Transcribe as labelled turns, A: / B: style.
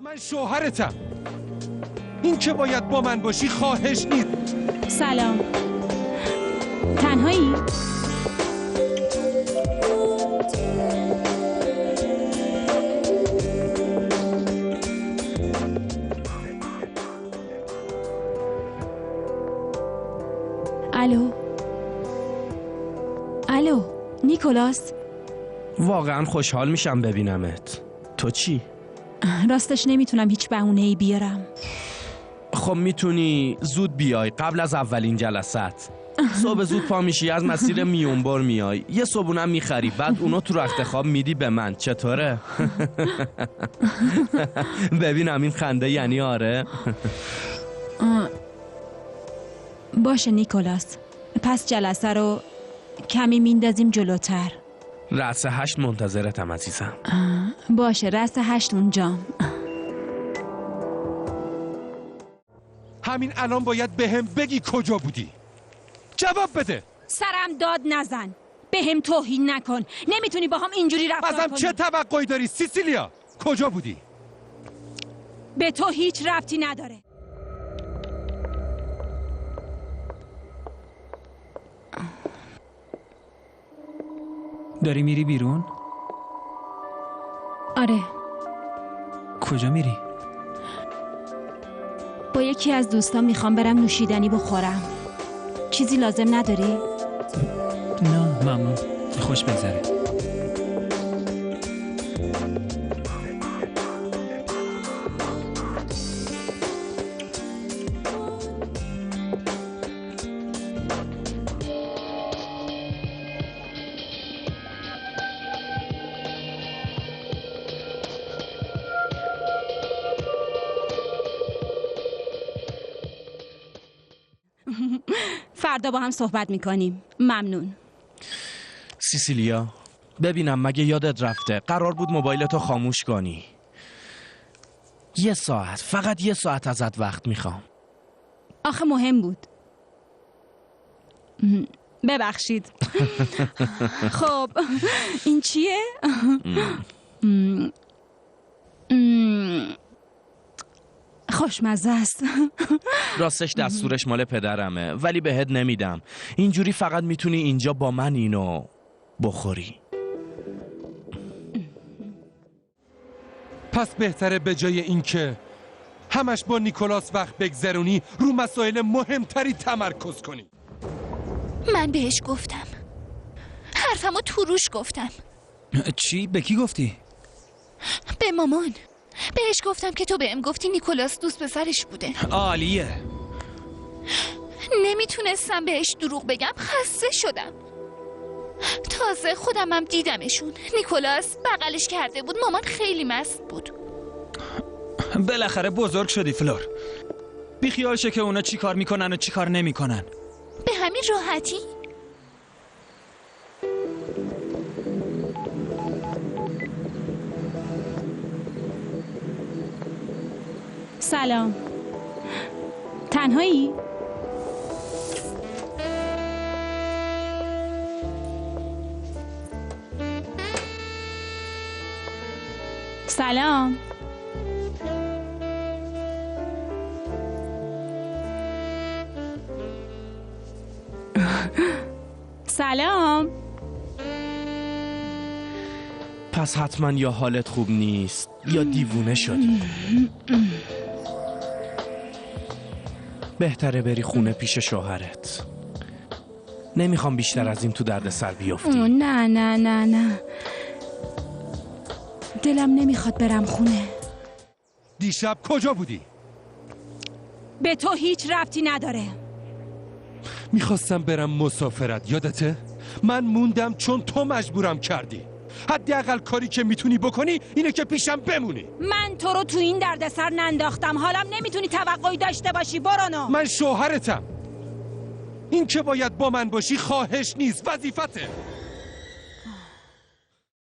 A: من شوهرتم. این که باید با من باشی خواهش نیست.
B: سلام. تنهایی؟ الو نیکولاس.
C: واقعا خوشحال میشم ببینمت. تو چی؟
B: راستش نمیتونم هیچ بهونه‌ای بیارم.
C: خب میتونی زود بیای قبل از اولین جلسات. صبح زود پا میشی از مسیر میونبر میای، یه صبحونم میخری، بعد اونو تو رخت خواب میدی به من. چطوره؟ ببینم این خنده یعنی آره.
B: باشه نیکولاس، پس جلسه رو کمی میندازیم جلوتر.
C: رأس 8 منتظرتم عزیزم.
B: باشه، رأس 8 اونجام.
A: همین الان باید بهم بگی کجا بودی. جواب بده.
B: سرم داد نزن، بهم توهین نکن. نمیتونی با هم اینجوری رفتار کنی.
A: ازم چه توقعی داری سیسیلیا؟ کجا بودی؟
B: به تو هیچ ربطی نداره.
D: داری میری بیرون؟
B: آره.
D: کجا میری؟
B: با یکی از دوستان میخوام برم نوشیدنی بخورم. چیزی لازم نداری؟
D: نه ممنون، خوش بگذره.
B: فردا با هم صحبت میکنیم. ممنون.
C: سیسیلیا ببینم مگه یادت رفته قرار بود موبایلتو خاموش کنی. یه ساعت، فقط یه ساعت ازت وقت میخوام.
B: آخه مهم بود. ببخشید. خب این چیه؟ خوشمزه است.
C: راستش دستورش مال پدرمه ولی بهت نمیدم. اینجوری فقط میتونی اینجا با من اینو بخوری.
A: پس بهتره به جای این که همش با نیکولاس وقت بگذرونی رو مسائل مهمتری تمرکز کنی.
E: من بهش گفتم، حرفمو تو روش گفتم.
D: چی؟ به کی گفتی؟
E: به مامان. بهش گفتم که تو بهم گفتی نیکولاس دوست پسرش بوده.
D: عالیه.
E: نمیتونستم بهش دروغ بگم، خسته شدم. تازه خودمم دیدمشون. نیکولاس بغلش کرده بود. مامان خیلی مست بود.
D: بالاخره بزرگ شدی فلور. بیخیال شه که اونا چی کار میکنن و چی کار نمیکنن.
E: به همین راحتی؟
B: سلام. تنهایی؟ سلام. سلام.
C: پس حتما یا حالت خوب نیست یا دیوونه شدی. بهتره بری خونه پیش شوهرت. نمیخوام بیشتر از این تو درد سر بیافتی.
B: نه نه نه نه، دلم نمیخواد برم خونه.
A: دیشب کجا بودی؟
B: به تو هیچ ربطی نداره.
A: میخواستم برم مسافرت، یادته؟ من موندم چون تو مجبورم کردی. حداقل کاری که میتونی بکنی اینه که پیشم بمونی.
B: من تو رو تو این دردسر ننداختم. حالم نمیتونی توقعی داشته باشی. برانو.
A: من شوهرتم. این که باید با من باشی خواهش نیست، وظیفته.